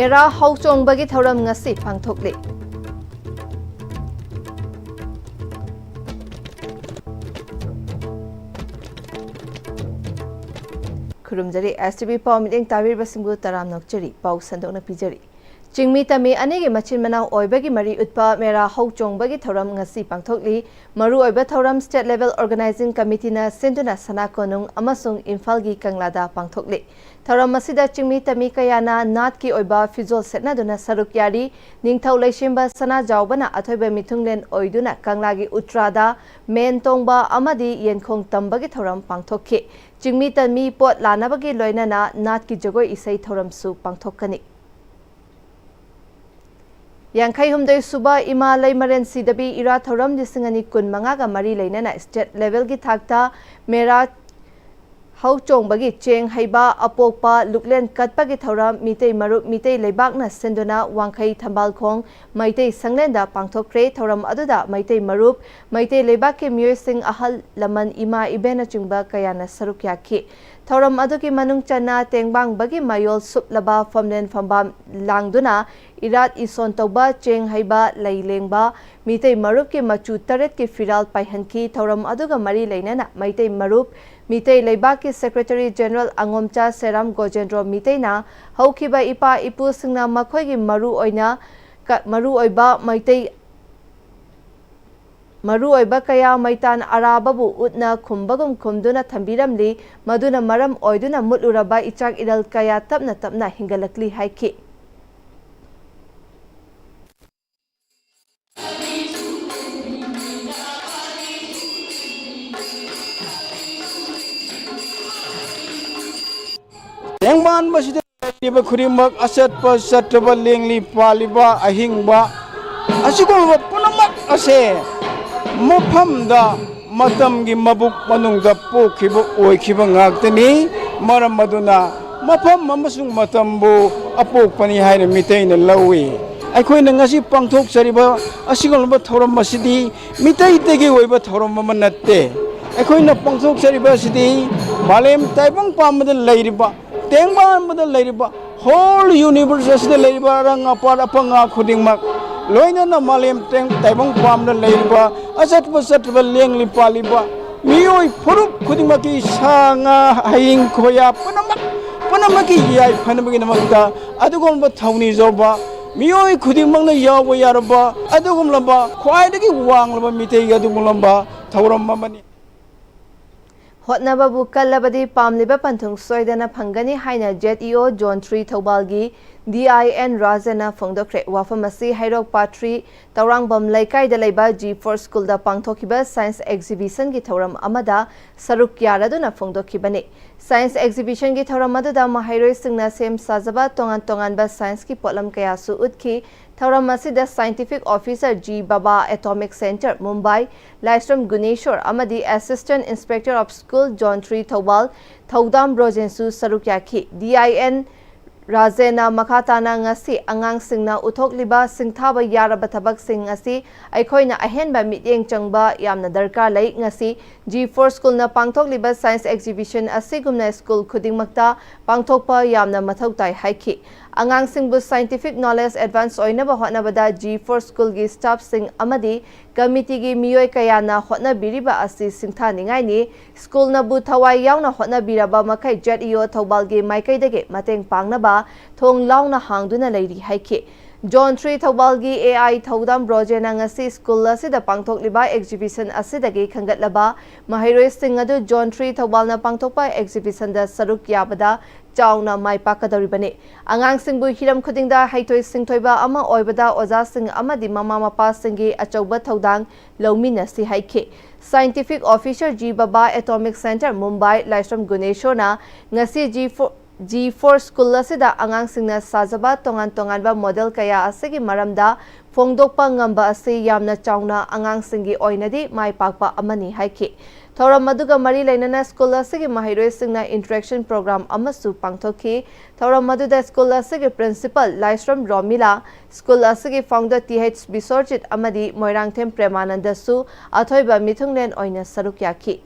मेरा हौचोंबगी थौरम ngasi pangthokli खुरुमजरी STV पाव meeting तावीर बसिंगु तराम नोकचरी पाव संदोकना पिजरी चिंगमी तमी अनेगे मचिन मनाव ओइबगी मरी उत्पा मेरा हौचोंबगी थौरम ngasi pangthokli मरु ओइबा थौरम स्टेट लेवल ऑर्गेनाइजिंग कमिटी ना सिंधुना सना कोनुंग अमसुंग इम्फाल गी कंगलादा pangthokli थौरम मसिदा चिंगमी तमी कयाना नाट की ओइबा फिजोल सेटनादुना सरुक यारी निंगथौ लैशिंबा सना जावबना अथोइबा मिथुंगलेन ओइदुना कंगलागी उट्रादा मेन तोंगबा अमदी येनखोंग तंबगी थौरम pangthokki चिंगमी तमी पोट लानाबगी लोइनाना नाट की जगोय इसै थौरमसु pangthokani यांखै हुमदै सुबा इमा लैमरेन सिदबी इरा थौरम लिसिंगनी कुन मंगागा मरी लेना स्टेट लेवल की थाकता मेरा हौचोंबगी चेंग हैबा अपोकपा लुकलेन कटपगी थौरम मितै मरुप मितै लेबाकना सिंदुना वांखै थंबालखोंग मैतै संगलेंदा पांगथोक्रे थौरम अदुदा मैतै मरुप मैतै लेबाकके मियोइसिंग अहल लमन इमा इबेना चिंगबा कयाना सरुक याखि थौरम अदुकी मनुंग चन्ना तेंगबांगबगी मायोल सुपलबा फमलेन फंबाम लांगदुना इरात इसन तौबा चेंग हैबा लैलेंगबा मितै मरुप के मचु तरेत के फिराल पाइहनकी थौरम अदुगा मरी लेना मैतै मरुप मितै लेबाक के सेक्रेटरी जनरल अंगोमचा सेराम गोजेंद्रो मितैना हौखिबा इपा इपु सिंगना मखोइगी मरु ओइबा मैतै मरु ओइबा कया मैतान अराबबु उतना खुम्बगुम खुमदुना थंबिरमली मदुना मरम ओइदुना मुतलुरबा इचाक इदल कया तपना तपना हिंगलकली हाइखि Yangman masih ada kurimak aset pasat terbaling li paliba ahingba asikul punamak ase mafam da matam gi mabuk manung da pokhiba oikhiba ngaktani maram maduna mafam amasung matambu apok pani haina mitaina lawi aikoina ngasi pangthok sariba asikul thoram masidi mitai tegi oiba thoram manatte aikoina pangthok sariba sidi malem taibang pamada lairiba तेंगबान बदल लेरिबा whole universe असिदा लेरिबा रंग अपार अपंगा खुदिंगमक लोइना मालेम Teng ताइबंग पामना लेरिबा असत बसत Laing लिपालिबा मियोय फुरुप खुदिंगमकी सांगा हाइंग खोया पनमकी याय फनबगी नमकता अदुगोमबा थौनी जोबा मियोय खुदिंगमंगना यावबा यारबा अदुगोमलबा ख्वाइदगी वांगलबा मितेग अदुगोमलबा थौरममनी होटनबाबु कल्लबदी पामलिबा पंथुंग सोयदना फंगनी हाइना जेटईओ zone 3 थौबालगी DIN राजना फोंदोक्रे वाफमसी हैरोक पाट्री तौरांगबम लैकाइदा लेबा G4 school दा पांगथोखिबा साइंस एग्जिबिशन की थौरम अमदा सरुक यारादुना फोंदोखिबने साइंस एग्जिबिशन की थौरम अदुदा महैरोय सिंगना सेम साजबा तोंगान तोंगानबा साइंस की पोलम कयासु उतखि थौरम असिदा scientific officer G Bhabha Atomic Centre Mumbai Laishram Guneshwar अमदी assistant inspector of school zone 3 Thoubal Thoudam रोजेंसु सरुक याखि DIN राजेना मखाताना ngasi angang singna uthokliba singthaba yaraba thabak sing asi aikoina ahenba mityeng changba yamna darkar lai ngasi G4 school na pangthokliba science exhibition asigumna school khudingmakta pangthokpa yamna mathau tai haiki angang singbu scientific knowledge advance oinaba hotnabada G4 school gi staff sing amadi committee gi miyoi kayana hotna biriba asi singtha ningai ni school na bu thawai yauna hotna biraba makai JETEO thobal gi maikai dege mateng pangnaba thong launa hangduna leiri haiki John 3 थौबालगी AI Thoudam ब्रोजेना ngasi school असिदा पांगथोकलिबा exhibition असिदगी खंगतलबा महैरोय सिंह अदु John 3 थौबालना पांगथोकपा exhibition दा सरुक याबदा चाउना माइ पाकदौरिबने आंगांग सिंहबु हिरम खुदिंगदा हैथोय सिंथोयबा अमा ओइबदा ओजा सिंह अमदि ममा मपा सिंहगी अचौबा थौदांग लौमिनसी हाइखे scientific officer G Bhabha Atomic Centre Mumbai Laishram गुनेश्वरना ngasi G4 स्कूल असिदा आंगांग सिंहना साजबा तोंगान तोंगानबा मॉडल कया असिगी मरमदा फोंगदोकपा ngamba asi yamna chauna आंगांग सिंहगी ओइनदि माइ पाकपा अमनि हाइखि थौरम मदुगा मरी लेनना स्कूल असिगी महैरोय सिंहना इंटरेक्शन प्रोग्राम अमसु पांगथोखि थौरम मदुदा स्कूल असिगी प्रिंसिपल लाइस्ट्रम रोमिला स्कूल असिगी फाउंडर TH बिसोरजित अमदि मोइरांगथेम प्रेमानंदसु अथोइबा मिथुंगलेन ओइना सरुक याखि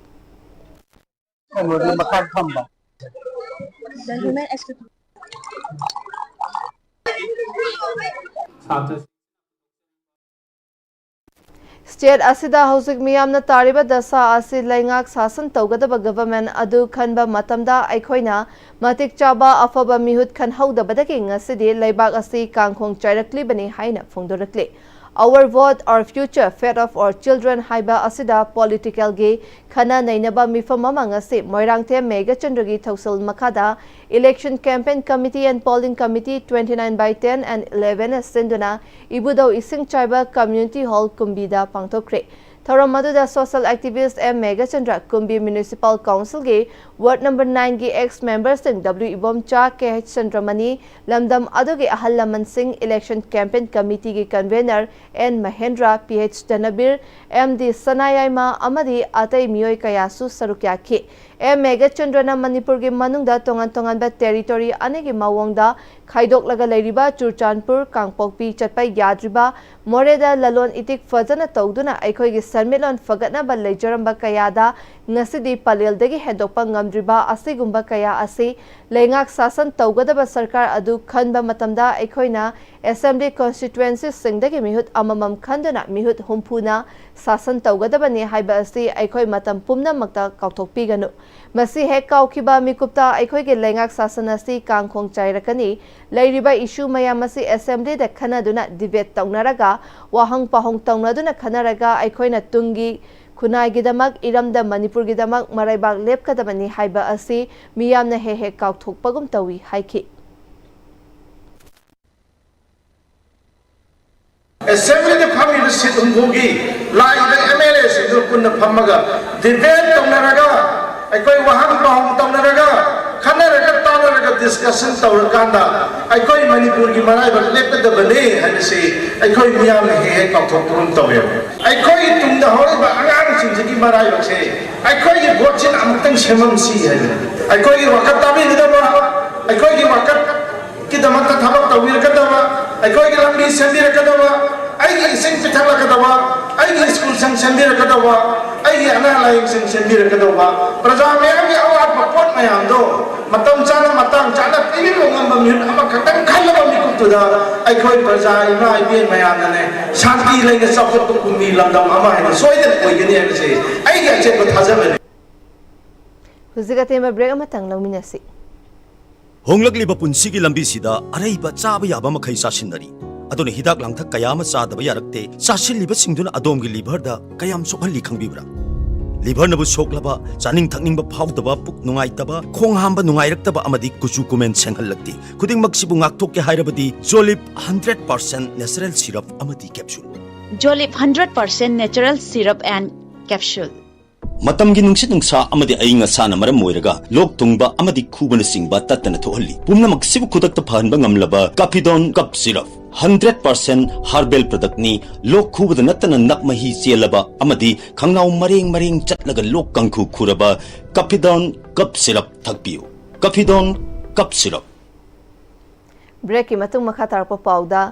State asida hosik miyamna tariba dasa asi laingak sasan tawgadaba government adu khanba matamda aikhoina matik chaba afaba mihut khanhaudabadagi ngasidi laibak asi kangkhong chairakli bani haina phongdorakli. Our vote, our future, fate of our children haiba asida political gi khana nainaba mifam amangasi moirangte mega chandragi thausil makada election campaign committee and polling committee 29/10 and 11 senduna ibudo ising chaiba community hall kumbida pangtokre. Thoram maduda social activist M Mega Chandra Kumbi Municipal Council gi Ward number 9 gi ex members sing W Ibom Cha KH Chandramani Lamdam adugi ahal laman sing election campaign committee gi convener N Mahendra PH Danabir MD Sanayayma Amadi Atay Mioy Kayasu Sarukyaki M Mega Chandrana Manipur gi manungda tongan ba territory anegi mawongda khaidok laga leiriba Churchanpur Kangpokpi chatpai yadriba Moreda lalon itik fazana tawduna aikhoi gi Sanmelon fagatna ba leijaramba kayada ngasidi paleldagi hendokpa ngamdriba asigumba kaya asi leingak sasan tawgadaba sarkar adu khanba matamda aikhoina assembly constituency singdagi mihut amamam khanduna mihut humpuna sasan tawgadaba ni haiba asi aikhoi matam pumna makta kauthokpiganu masi hek kaukhiba mikupta aikhoi ge leingak sasan asi kangkhong chairakani leiriba issue mayam asi assembly da khanaduna debate tawnaraga wahang pahong tawnaduna khanaraga aikhoina tungi Kunai gidamak iramda Manipur gidamak maraibak lepkadabani haiba asi miyamna he kauthokpagum tawi haiki. Assembly the family sit umbugi like the MLA sit punna phamaga debate tawnaraga aikoi wahang pahong tawnaraga khanaraga tawnaraga discussion tawrakanda aikoi Manipur gi maraibak lepkadabani hanisi aikoi miyamna he kauthokpagum tawi aikoi tungda horiba angang singji marai bakse aikoi gi botchin amtang semam si hai aikoi gi wakat tabi didaba aikoi gi wakat ki damat thabak tawir kadaba aikoi gi lambi sembir kadaba ai gi sing pithak kadaba ai gi school sang sembir kadaba ai gi ana laing sang sembir kadaba praja mayam gi awat pot mayam do matam chana pili longam bamyun ama khatang khalaba mi kutuda aikoi praja ina ibien mayam ne shanti lein sapot ko kumi lamdam ama hai soide koigani hai se ai gi che ko thajabane Huzigate ma break amatang lawminasi Honglakliba punsigi lambi sida araiba chaba yaba makhai sasinari adone hidak langthak kayama chadaba yarakte sasilliba singduna adomgi liver da kayam sokhalli khangbibra liver nabu soklaba chaning thakningba phawdaba puk nungaitaba khonghamba nungairaktaba amadi kuchu kumen senghallakti khuding maksibu ngakthokke hairabadi Jolip 100% natural syrup amadi capsule Jolip 100% natural syrup and capsule Matamgi nungsit nungsa amadi ayinga sana maram moiraga lok tungba amadi khubana singba tatana thohalli pumna maksibu khudakta phanba ngamlaba Capidon cup syrup 100% herbal product ni lok khubada natana nakmahi chelaba amadi khangnaw mareng chatlaga lok kangkhu khuraba Capidon cup syrup thakpiu Capidon cup syrup break ki matung makha tarpa pauda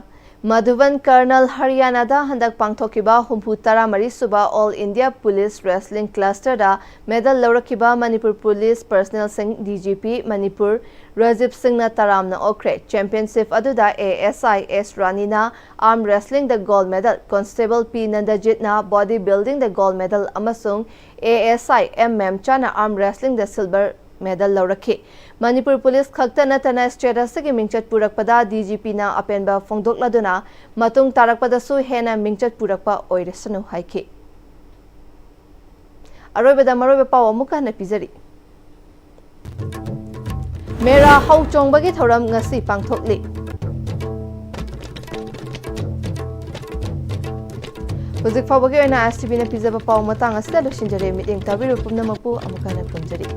Madhuban Colonel Haryana da handak pangthokiba humpu taramari suba All India Police Wrestling Cluster da medal laurakiba Manipur Police Personnel Singh DGP Manipur Rajib Singh na taramna okre championship aduda ASI S Rani na arm wrestling the gold medal Constable P Nandajit na body building the gold medal amasung ASI M Memcha na arm wrestling the silver medal laurakhi Manipur Police khakta natana state asigi mingchat purakpada DGP na apenba phongdokladuna matung tarakpada su hena mingchat purakpa oiresanu haiki aroibada maroiba pawa muka na pizari Mera hau chongbagi thoram ngasi pangthokli Huzik fawagi oina Am-Istv na pizaba pawa matang asida losinjare meeting tabiru pumna mapu amuka na pumjari